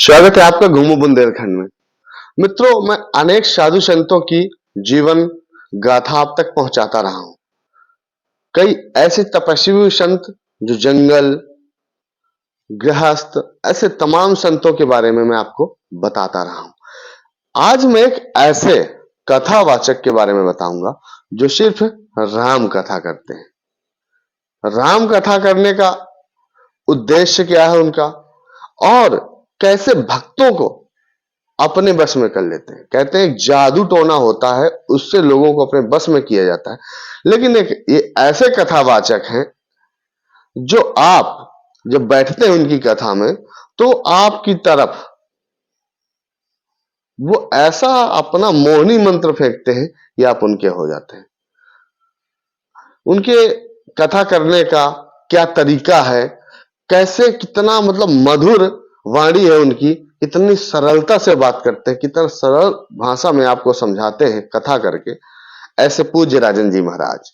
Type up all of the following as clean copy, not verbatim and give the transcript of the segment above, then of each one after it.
स्वागत है आपका घूमो बुंदेलखंड में। मित्रों, मैं अनेक साधु संतों की जीवन गाथा आप तक पहुंचाता रहा हूं। कई ऐसे तपस्वी संत जो जंगल गृहस्थ ऐसे तमाम संतों के बारे में मैं आपको बताता रहा हूं। आज मैं एक ऐसे कथावाचक के बारे में बताऊंगा जो सिर्फ राम कथा करते हैं। राम कथा करने का उद्देश्य क्या है उनका, और कैसे भक्तों को अपने बस में कर लेते हैं। कहते हैं एक जादू टोना होता है, उससे लोगों को अपने बस में किया जाता है। लेकिन एक ये ऐसे कथावाचक हैं जो आप जब बैठते हैं उनकी कथा में तो आपकी तरफ वो ऐसा अपना मोहनी मंत्र फेंकते हैं कि आप उनके हो जाते हैं। उनके कथा करने का क्या तरीका है, कैसे कितना मतलब मधुर वाणी है उनकी, कितनी सरलता से बात करते हैं, कितना सरल भाषा में आपको समझाते हैं कथा करके। ऐसे पूज्य राजन जी महाराज,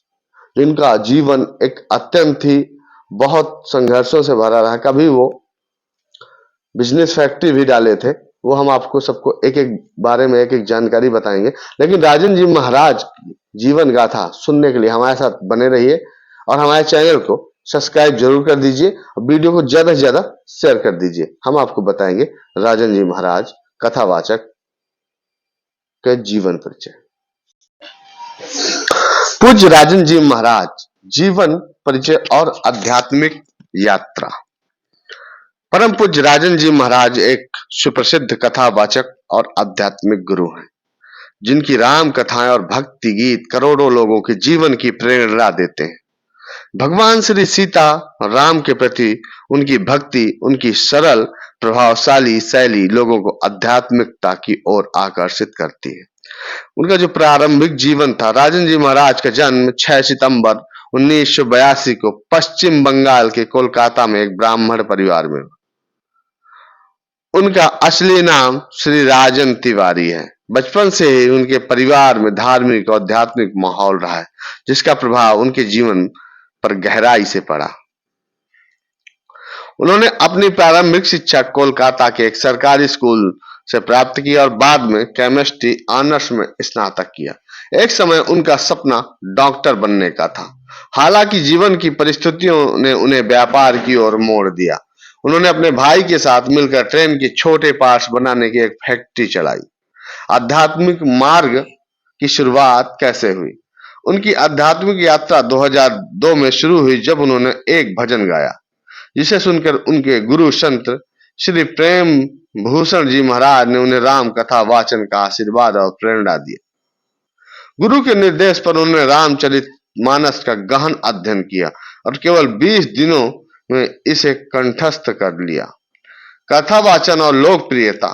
जिनका जीवन एक अत्यंत ही बहुत संघर्षों से भरा रहा। कभी वो बिजनेस फैक्ट्री भी डाले थे, वो हम आपको सबको एक एक बारे में एक एक जानकारी बताएंगे। लेकिन राजन जी महाराज जीवन गाथा सुनने के लिए हमारे साथ बने रहिए और हमारे चैनल को सब्सक्राइब जरूर कर दीजिए और वीडियो को ज्यादा से ज्यादा शेयर कर दीजिए। हम आपको बताएंगे राजन जी महाराज कथावाचक के जीवन परिचय। पूज्य राजन जी महाराज जीवन परिचय और आध्यात्मिक यात्रा। परम पूज्य राजन जी महाराज एक सुप्रसिद्ध कथावाचक और आध्यात्मिक गुरु हैं, जिनकी राम कथाएं और भक्ति गीत करोड़ों लोगों के जीवन की प्रेरणा देते हैं। भगवान श्री सीता राम के प्रति उनकी भक्ति, उनकी सरल प्रभावशाली शैली लोगों को आध्यात्मिकता की ओर आकर्षित करती है। उनका जो प्रारंभिक जीवन था, राजन जी महाराज का जन्म 6 सितंबर 1982 को पश्चिम बंगाल के कोलकाता में एक ब्राह्मण परिवार में। उनका असली नाम श्री राजन तिवारी है। बचपन से ही उनके परिवार में धार्मिक और आध्यात्मिक माहौल रहा है, जिसका प्रभाव उनके जीवन पर गहराई से पड़ा। उन्होंने अपनी प्रारंभिक शिक्षा कोलकाता के एक सरकारी स्कूल से प्राप्त की और बाद में केमिस्ट्री ऑनर्स में स्नातक किया। एक समय उनका सपना डॉक्टर बनने का था। हालांकि जीवन की परिस्थितियों ने उन्हें व्यापार की ओर मोड़ दिया। उन्होंने अपने भाई के साथ मिलकर ट्रेन के छोटे पार्ट्स बनाने की एक फैक्ट्री चलाई। आध्यात्मिक मार्ग की शुरुआत कैसे हुई? उनकी आध्यात्मिक यात्रा 2002 में शुरू हुई, जब उन्होंने एक भजन गाया, जिसे सुनकर उनके गुरु संत श्री प्रेम भूषण जी महाराज ने उन्हें राम कथा वाचन का आशीर्वाद और प्रेरणा दिया। गुरु के निर्देश पर उन्होंने रामचरित मानस का गहन अध्ययन किया और केवल 20 दिनों में इसे कंठस्थ कर लिया। कथा वाचन और लोकप्रियता।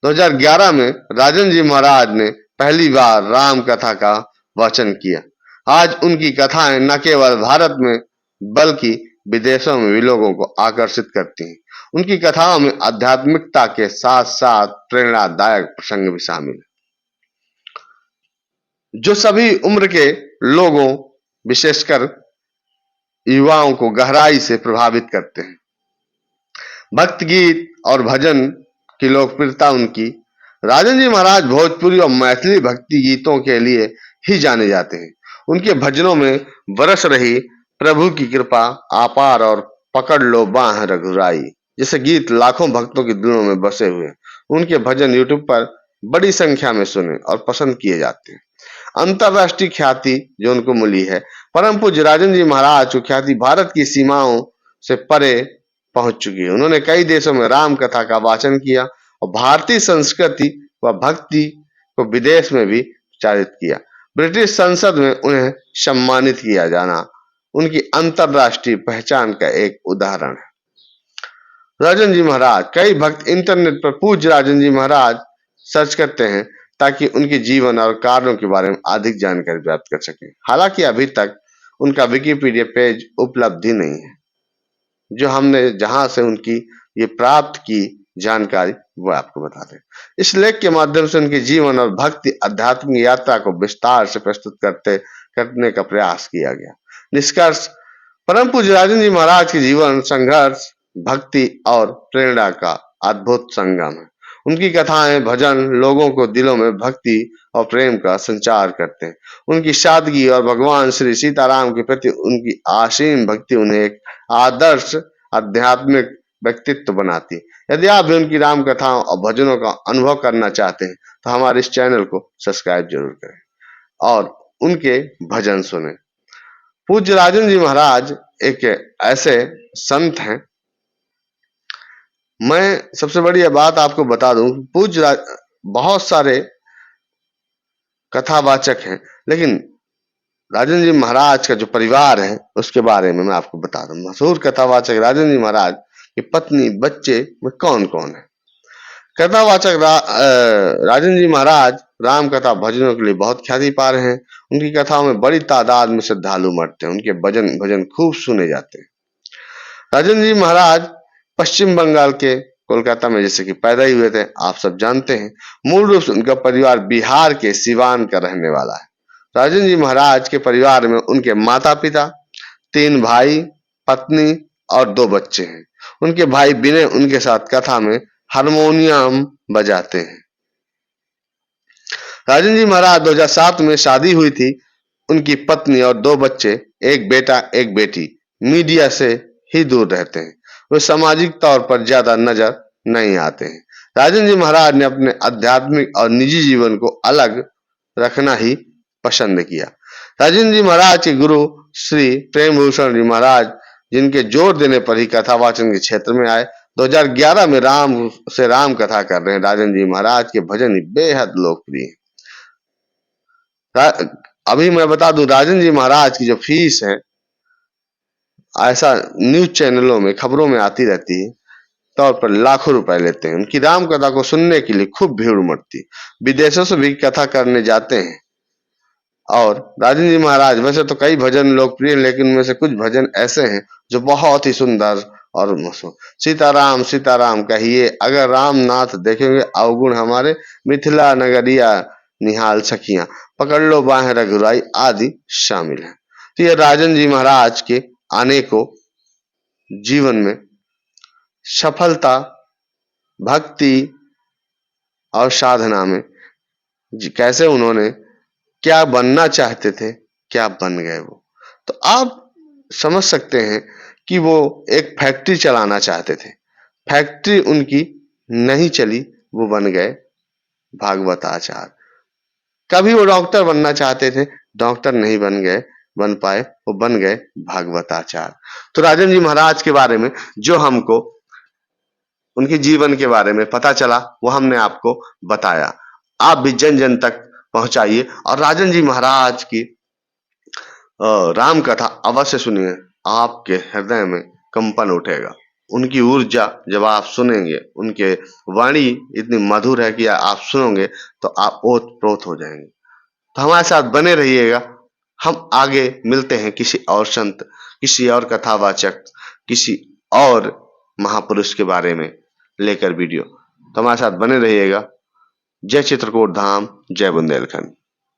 2011 में राजन जी महाराज ने पहली बार राम कथा का वाचन किया। आज उनकी कथाएं न केवल भारत में बल्कि विदेशों में भी लोगों को आकर्षित करती हैं। उनकी कथाओं में आध्यात्मिकता के साथ साथ प्रेरणादायक प्रसंग भी शामिल है, जो सभी उम्र के लोगों, विशेषकर युवाओं को गहराई से प्रभावित करते हैं। भक्त गीत और भजन की लोकप्रियता उनकी। राजन जी महाराज भोजपुरी और मैथिली भक्ति गीतों के लिए ही जाने जाते हैं। उनके भजनों में बरस रही प्रभु की कृपा आपार और पकड़ लो बाह रघुराई जैसे गीत लाखों भक्तों के दिलों में बसे हुए हैं। उनके भजन यूट्यूब पर बड़ी संख्या में सुने और पसंद किए जाते हैं। अंतरराष्ट्रीय ख्याति जो उनको मिली है। परम पूज्य राजन जी महाराज की ख्याति भारत की सीमाओं से परे पहुंच चुकी है। उन्होंने कई देशों में राम कथा का वाचन किया और भारतीय संस्कृति व भक्ति को विदेश में भी प्रचारित किया। ब्रिटिश संसद में उन्हें सम्मानित किया जाना उनकी अंतरराष्ट्रीय पहचान का एक उदाहरण है। राजन जी महाराज, कई भक्त इंटरनेट पर पूज्य राजन जी महाराज सर्च करते हैं ताकि उनके जीवन और कार्यों के बारे में अधिक जानकारी प्राप्त कर सकें। हालांकि अभी तक उनका विकिपीडिया पेज उपलब्ध ही नहीं है। जो हमने जहां से उनकी ये प्राप्त की जानकारी वो आपको बता दें। इस लेख के माध्यम से उनके जीवन और भक्ति आध्यात्मिक यात्रा को विस्तार से प्रस्तुत करने का प्रयास किया गया। निष्कर्ष, परम पूज्य राजन जी महाराज के जीवन संघर्ष, भक्ति और प्रेरणा का अद्भुत संगम है। उनकी कथाएं भजन लोगों को दिलों में भक्ति और प्रेम का संचार करते हैं। उनकी सादगी और भगवान श्री सीताराम के प्रति उनकी असीम भक्ति उन्हें एक आदर्श आध्यात्मिक व्यक्तित्व बनाती है। यदि आप भी उनकी राम कथाओं और भजनों का अनुभव करना चाहते हैं तो हमारे इस चैनल को सब्सक्राइब जरूर करें और उनके भजन सुने। पूज्य राजन जी महाराज एक ऐसे संत हैं, मैं सबसे बड़ी यह बात आपको बता दूं, बहुत सारे कथावाचक हैं, लेकिन राजन जी महाराज का जो परिवार है उसके बारे में मैं आपको बता दूं। मशहूर कथावाचक राजन जी महाराज की पत्नी बच्चे में कौन कौन है। कथावाचक राजन जी महाराज राम कथा भजनों के लिए बहुत ख्याति पा रहे हैं। उनकी कथाओं में बड़ी तादाद में श्रद्धालु मरते हैं। उनके भजन खूब सुने जाते हैं। राजन जी महाराज पश्चिम बंगाल के कोलकाता में जैसे कि पैदा ही हुए थे, आप सब जानते हैं। मूल रूप से उनका परिवार बिहार के सिवान का रहने वाला है। राजन जी महाराज के परिवार में उनके माता पिता, 3 भाई, पत्नी और 2 बच्चे हैं। उनके भाई विनय उनके साथ कथा में हारमोनियम बजाते हैं। राजन जी महाराज 2007 में शादी हुई थी। उनकी पत्नी और 2 बच्चे, एक बेटा एक बेटी, मीडिया से ही दूर रहते हैं। वे सामाजिक तौर पर ज्यादा नजर नहीं आते हैं। राजन जी महाराज ने अपने आध्यात्मिक और निजी जीवन को अलग रखना ही पसंद किया। राजन जी महाराज के गुरु श्री प्रेमभूषण जी महाराज, जिनके जोर देने पर ही कथावाचन के क्षेत्र में आए, 2011 में राम कथा कर रहे हैं। राजन जी महाराज के भजन ही बेहद लोकप्रिय हैं। अभी मैं बता दूं, राजन जी महाराज की जो फीस है, ऐसा न्यूज चैनलों में खबरों में आती रहती है, तौर पर लाखों रुपए लेते हैं। उनकी राम कथा को सुनने के लिए खूब भीड़ उमड़ती। विदेशों से भी कथा करने जाते हैं। और राजन जी महाराज वैसे तो कई भजन लोकप्रिय, लेकिन उनमें से कुछ भजन ऐसे हैं जो बहुत ही सुंदर और मशहूर। सीताराम सीताराम कहिए, अगर राम नाथ देखेंगे अवगुण हमारे, मिथिला नगरिया निहाल सखियां, पकड़ लो बाहें रघुराई आदि शामिल है। तो ये राजन जी महाराज के अनेकों जीवन में सफलता, भक्ति और साधना में कैसे उन्होंने क्या बनना चाहते थे, क्या बन गए वो। तो आप समझ सकते हैं कि वो एक फैक्ट्री चलाना चाहते थे। फैक्ट्री उनकी नहीं चली, वो बन गए भागवताचार्य। कभी वो डॉक्टर बनना चाहते थे, डॉक्टर नहीं बन पाए, वो बन गए भागवताचार्य। तो राजन जी महाराज के बारे में जो हमको उनके जीवन के बारे में पता चला, वो हमने आपको बताया। आप भी जन जन तक पहुंचाइए और राजन जी महाराज की राम कथा अवश्य सुनिए। आपके हृदय में कंपन उठेगा। उनकी ऊर्जा जब आप सुनेंगे, उनके वाणी इतनी मधुर है कि आप सुनोगे तो आप ओत-प्रोत हो जाएंगे। तो हमारे साथ बने रहिएगा। हम आगे मिलते हैं किसी और संत, किसी और कथावाचक, किसी और महापुरुष के बारे में लेकर वीडियो। तो हमारे साथ बने रहिएगा। जय चित्रकूट धाम, जय बुंदेलखंड।